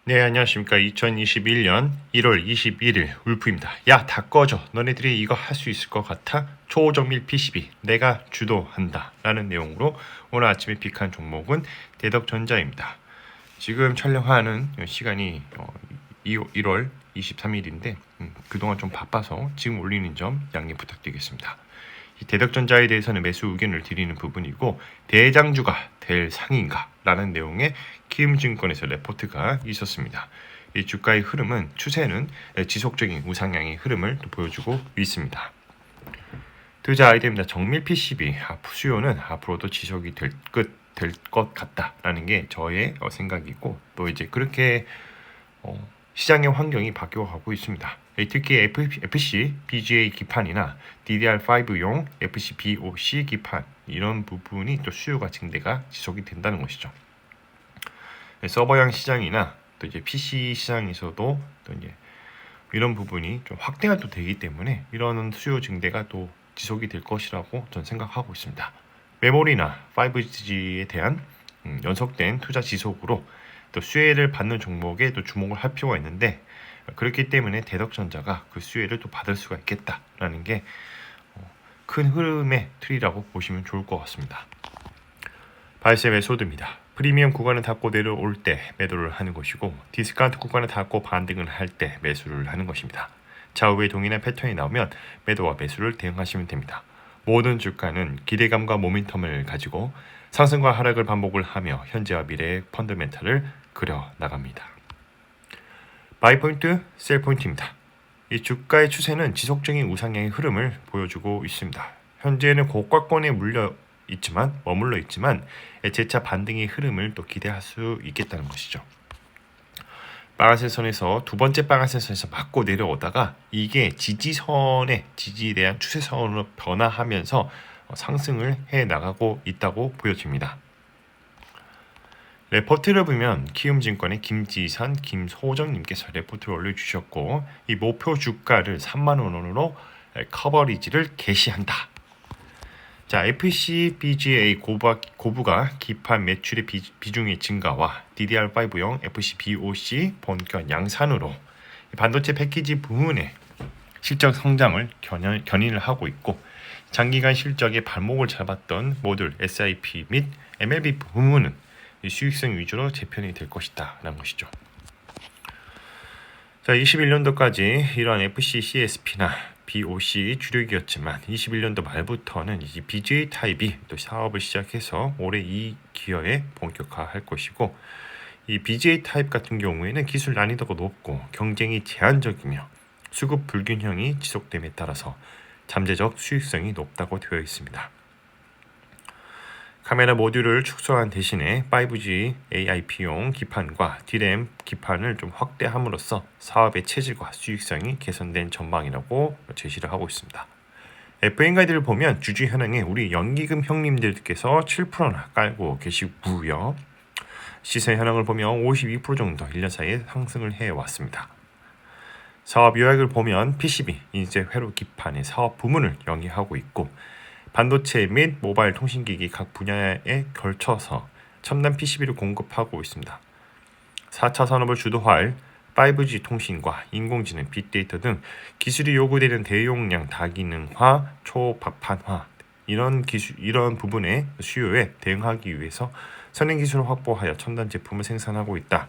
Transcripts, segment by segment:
네, 안녕하십니까. 2021년 1월 21일 울프입니다. 야, 다 꺼져. 너네들이 이거 할 수 있을 것 같아? 초정밀 PCB 내가 주도한다 라는 내용으로 오늘 아침에 픽한 종목은 대덕전자입니다. 지금 촬영하는 시간이 1월 23일인데 그동안 좀 바빠서 지금 올리는 점 양해 부탁드리겠습니다. 이 대덕전자에 대해서는 매수 의견을 드리는 부분이고 대장주가 될 상인가 라는 내용의 키움증권에서 레포트가 있었습니다. 이 주가의 흐름은 추세는 지속적인 우상향의 흐름을 보여주고 있습니다. 투자 아이템입니다. 정밀 PCB 수요는 앞으로도 지속이 될 것 같다라는 게 저의 생각이고 또 이제 그렇게 시장의 환경이 바뀌어가고 있습니다. 특히 FC BGA 기판이나 DDR5용 FC BOC 기판 이런 부분이 또 수요가 증대가 지속이 된다는 것이죠. 서버형 시장이나 또 이제 PC 시장에서도 또 이제 이런 부분이 좀 확대가 또 되기 때문에 이런 수요 증대가 또 지속이 될 것이라고 저는 생각하고 있습니다. 메모리나 5G에 대한 연속된 투자 지속으로 또 수혜를 받는 종목에 또 주목을 할 필요가 있는데 그렇기 때문에 대덕전자가 그 수혜를 또 받을 수가 있겠다라는 게 큰 흐름의 틀이라고 보시면 좋을 것 같습니다. 바이세 매수드입니다. 프리미엄 구간을 닫고 내려올 때 매도를 하는 것이고 디스카운트 구간을 닫고 반등을 할 때 매수를 하는 것입니다. 좌우의 동일한 패턴이 나오면 매도와 매수를 대응하시면 됩니다. 모든 주가는 기대감과 모멘텀을 가지고 상승과 하락을 반복을 하며 현재와 미래의 펀더멘탈을 그려 나갑니다. 바이 포인트, 셀 포인트입니다. 이 주가의 추세는 지속적인 우상향의 흐름을 보여주고 있습니다. 현재는 고가권에 머물러 있지만 재차 반등의 흐름을 또 기대할 수 있겠다는 것이죠. 빨간색 선에서 두 번째 빨간색 선에서 맞고 내려오다가 이게 지지선의 지지에 대한 추세선으로 변화하면서 상승을 해 나가고 있다고 보여집니다. 레포트를 보면 키움증권의 김지산, 김소정님께서 레포트를 올려주셨고 이 목표 주가를 3만원으로 커버리지를 개시한다. 자, FC BGA 고부가 기판 매출의 비중의 증가와 DDR5용 FC BOC 본격 양산으로 반도체 패키지 부문의 실적 성장을 견인을 하고 있고 장기간 실적의 발목을 잡았던 모듈 SIP 및 MLB 부문은 수익성 위주로 재편이 될 것이다 라는 것이죠. 자, 21년도까지 이러한 FC, CSP나 BOC 주력이었지만 21년도 말부터는 이 BGA 타입이 또 사업을 시작해서 올해 이 기여에 본격화할 것이고 이 BGA 타입 같은 경우에는 기술 난이도가 높고 경쟁이 제한적이며 수급 불균형이 지속됨에 따라서 잠재적 수익성이 높다고 되어 있습니다. 카메라 모듈을 축소한 대신에 5G AIP용 기판과 D램 기판을 좀 확대함으로써 사업의 체질과 수익성이 개선된 전망이라고 제시를 하고 있습니다. FN가이드를 보면 주주 현황에 우리 연기금 형님들께서 7%나 깔고 계시고요. 시세 현황을 보면 52% 정도 1년 사이에 상승을 해왔습니다. 사업 요약을 보면 PCB, 인쇄 회로 기판의 사업 부문을 영위하고 있고 반도체 및 모바일 통신기기 각 분야에 걸쳐서 첨단 PCB를 공급하고 있습니다. 4차 산업을 주도할 5G 통신과 인공지능, 빅데이터 등 기술이 요구되는 대용량 다기능화, 초박판화 이런 부분의 수요에 대응하기 위해서 선행 기술을 확보하여 첨단 제품을 생산하고 있다.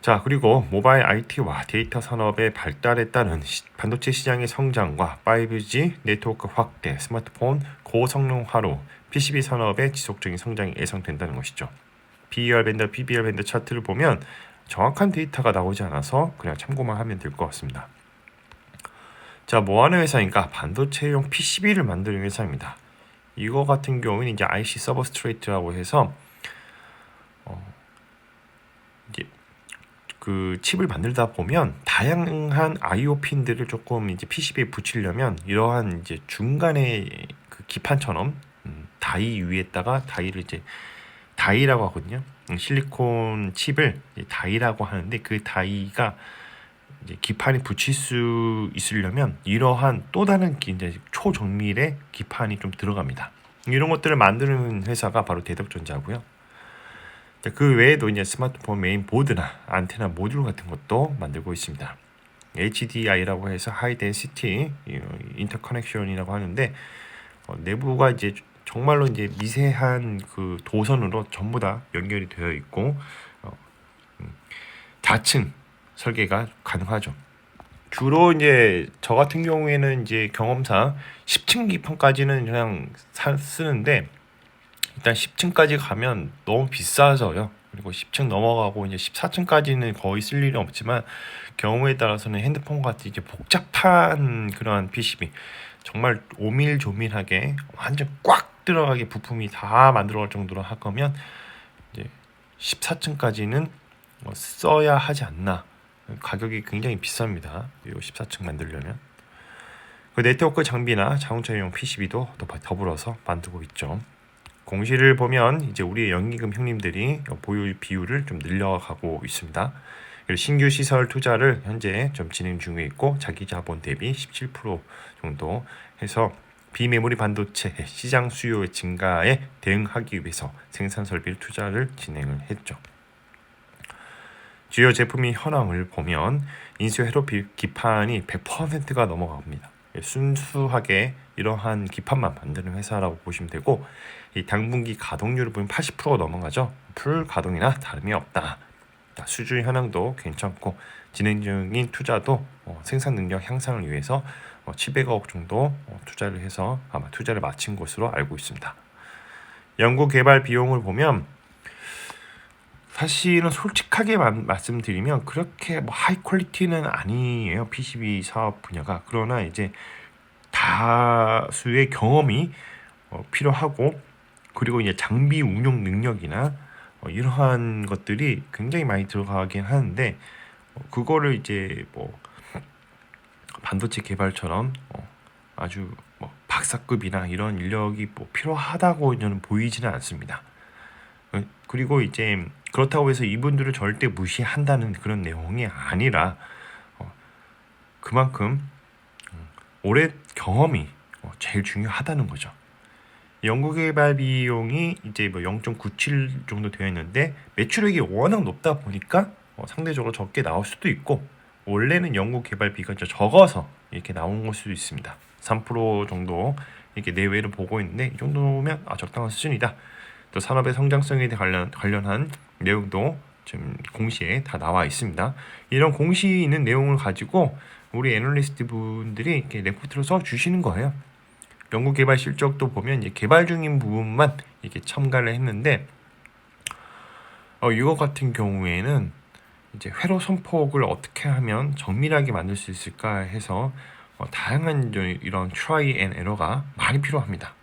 자, 그리고 모바일 IT와 데이터 산업의 발달에 따른 반도체 시장의 성장과 5G 네트워크 확대, 스마트폰 고성능화로 PCB 산업의 지속적인 성장이 예상된다는 것이죠. BER 밴드, PBR 밴드 차트를 보면 정확한 데이터가 나오지 않아서 그냥 참고만 하면 될 것 같습니다. 자, 뭐하는 회사인가? 반도체용 PCB를 만드는 회사입니다. 이거 같은 경우는 이제 IC 서버스트레이트라고 해서 이제 그 칩을 만들다 보면 다양한 I/O 핀들을 조금 이제 PCB에 붙이려면 이러한 이제 중간에 그 기판처럼 다이 위에다가 다이를 이제 다이라고 하거든요. 실리콘 칩을 다이라고 하는데 그 다이가 이제 기판에 붙일 수 있으려면 이러한 또 다른 이제 초정밀의 기판이 좀 들어갑니다. 이런 것들을 만드는 회사가 바로 대덕전자고요. 그 외에도 이제 스마트폰 메인 보드나 안테나 모듈 같은 것도 만들고 있습니다. HDI라고 해서 하이 덴시티 인터커넥션이라고 하는데 내부가 이제 정말로 이제 미세한 그 도선으로 전부 다 연결이 되어 있고 다층 설계가 가능하죠. 주로 이제 저 같은 경우에는 이제 경험상 10층 기판까지는 그냥 쓰는데 일단 10층까지 가면 너무 비싸져요. 그리고 10층 넘어가고 이제 14층까지는 거의 쓸 일이 없지만 경우에 따라서는 핸드폰 같이 이제 복잡한 그러한 PCB 정말 오밀조밀하게 완전 꽉 들어가게 부품이 다 만들어갈 정도로 할 거면 이제 14층까지는 써야 하지 않나. 가격이 굉장히 비쌉니다. 이 14층 만들려면. 그 네트워크 장비나 자동차용 PCB도 또 더불어서 만들고 있죠. 공시를 보면 이제 우리 연기금 형님들이 보유 비율을 좀 늘려가고 있습니다. 그리고 신규 시설 투자를 현재 좀 진행 중에 있고 자기 자본 대비 17% 정도 해서 비메모리 반도체 시장 수요 증가에 대응하기 위해서 생산 설비 투자를 진행을 했죠. 주요 제품의 현황을 보면 인수 회로 기판이 100%가 넘어갑니다. 순수하게 이러한 기판만 만드는 회사라고 보시면 되고 이 당분기 가동률을 보면 80%가 넘어가죠. 풀 가동이나 다름이 없다. 수주 현황도 괜찮고 진행 중인 투자도 생산 능력 향상을 위해서 700억 정도 투자를 해서 아마 투자를 마친 것으로 알고 있습니다. 연구 개발 비용을 보면 사실은 솔직하게 말씀드리면 그렇게 뭐 하이 퀄리티는 아니에요. PCB 사업 분야가. 그러나 이제 다수의 경험이 필요하고 그리고 이제 장비 운용 능력이나 이러한 것들이 굉장히 많이 들어가긴 하는데 그거를 이제 뭐 반도체 개발처럼 아주 뭐 박사급이나 이런 인력이 뭐 필요하다고 저는 보이지는 않습니다. 그리고 이제 그렇다고 해서 이분들을 절대 무시한다는 그런 내용이 아니라 그만큼 올해 경험이 제일 중요하다는 거죠. 연구개발 비용이 이제 뭐 0.97 정도 되어 있는데 매출액이 워낙 높다 보니까 상대적으로 적게 나올 수도 있고 원래는 연구개발비가 적어서 이렇게 나온 걸 수도 있습니다. 3% 정도 이렇게 내외를 보고 있는데 이 정도면 적당한 수준이다. 또 산업의 성장성에 관련한 내용도 지금 공시에 다 나와 있습니다. 이런 공시 있는 내용을 가지고 우리 애널리스트 분들이 이렇게 레포트를 써 주시는 거예요. 연구개발 실적도 보면 이제 개발 중인 부분만 이렇게 첨가를 했는데 이거 같은 경우에는 이제 회로 선폭을 어떻게 하면 정밀하게 만들 수 있을까 해서 다양한 이런 트라이 앤 에러가 많이 필요합니다.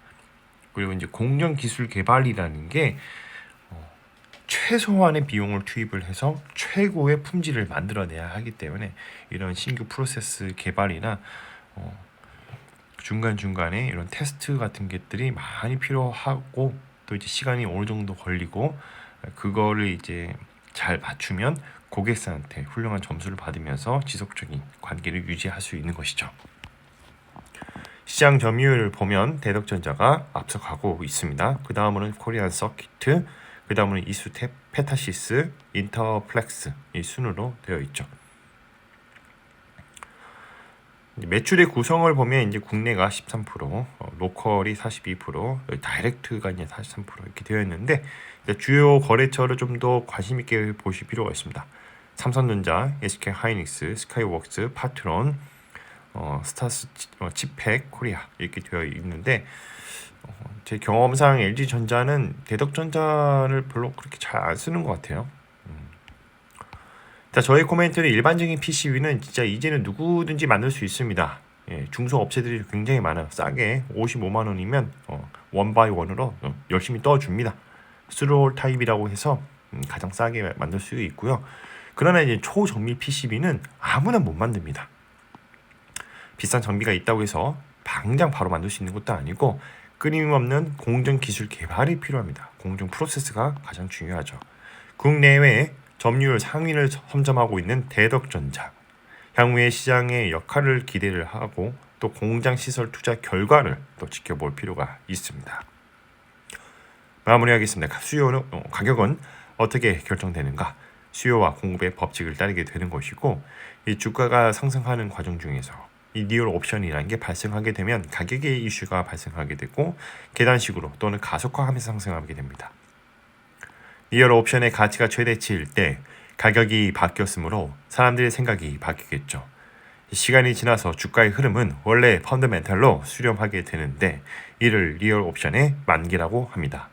그리고 이제 공정 기술 개발이라는 게 최소한의 비용을 투입을 해서 최고의 품질을 만들어내야 하기 때문에 이런 신규 프로세스 개발이나 중간중간에 이런 테스트 같은 것들이 많이 필요하고 또 이제 시간이 어느 정도 걸리고 그거를 이제 잘 맞추면 고객사한테 훌륭한 점수를 받으면서 지속적인 관계를 유지할 수 있는 것이죠. 시장 점유율을 보면 대덕전자가 앞서가고 있습니다. 그 다음으로는 코리안 서키트, 그 다음으로는 이수탭, 페타시스, 인터플렉스 이 순으로 되어 있죠. 매출의 구성을 보면 이제 국내가 13%, 로컬이 42%, 다이렉트가 이제 43% 이렇게 되어 있는데 주요 거래처를 좀 더 관심 있게 보실 필요가 있습니다. 삼성전자, SK 하이닉스, 스카이웍스, 파트론, 스타스, 치팩, 코리아 이렇게 되어 있는데 제 경험상 LG전자는 대덕전자를 별로 그렇게 잘 안 쓰는 것 같아요. 자, 저의 코멘트는 일반적인 PCB는 진짜 이제는 누구든지 만들 수 있습니다. 중소 업체들이 굉장히 많아요. 싸게 55만 원이면 원바이 원으로 열심히 떠줍니다. 스롤 타입이라고 해서 가장 싸게 만들 수 있고요. 그러나 이제 초정밀 PCB는 아무나 못 만듭니다. 비싼 장비가 있다고 해서 당장 바로 만들 수 있는 것도 아니고 끊임없는 공정 기술 개발이 필요합니다. 공정 프로세스가 가장 중요하죠. 국내외 점유율 상위를 선점하고 있는 대덕전자, 향후의 시장의 역할을 기대를 하고 또 공장 시설 투자 결과를 또 지켜볼 필요가 있습니다. 마무리하겠습니다. 수요는 가격은 어떻게 결정되는가? 수요와 공급의 법칙을 따르게 되는 것이고, 이 주가가 상승하는 과정 중에서 이 리얼 옵션이라는 게 발생하게 되면 가격의 이슈가 발생하게 되고 계단식으로 또는 가속화하면서 상승하게 됩니다. 리얼 옵션의 가치가 최대치일 때 가격이 바뀌었으므로 사람들의 생각이 바뀌겠죠. 시간이 지나서 주가의 흐름은 원래 펀더멘탈로 수렴하게 되는데 이를 리얼 옵션의 만기라고 합니다.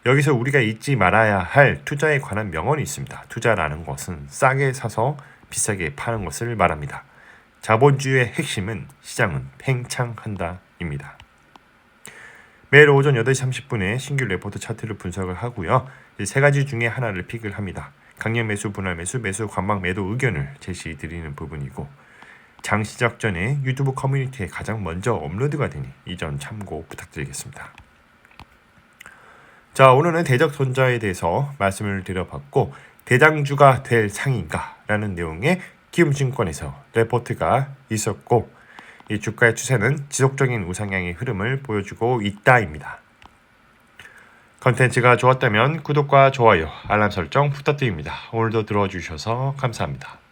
여기서 우리가 잊지 말아야 할 투자에 관한 명언이 있습니다. 투자라는 것은 싸게 사서 비싸게 파는 것을 말합니다. 자본주의의 핵심은 시장은 팽창한다입니다. 매일 오전 8시 30분에 신규 레포트 차트를 분석을 하고요. 세 가지 중에 하나를 픽을 합니다. 강력 매수, 분할 매수, 매수, 관망, 매도 의견을 제시드리는 부분이고 장 시작 전에 유튜브 커뮤니티에 가장 먼저 업로드가 되니 이 점 참고 부탁드리겠습니다. 자, 오늘은 대적 손자에 대해서 말씀을 드려봤고 대장주가 될 상인가? 라는 내용의 키움증권에서 레포트가 있었고 이 주가의 추세는 지속적인 우상향의 흐름을 보여주고 있다입니다. 컨텐츠가 좋았다면 구독과 좋아요, 알람 설정 부탁드립니다. 오늘도 들어주셔서 감사합니다.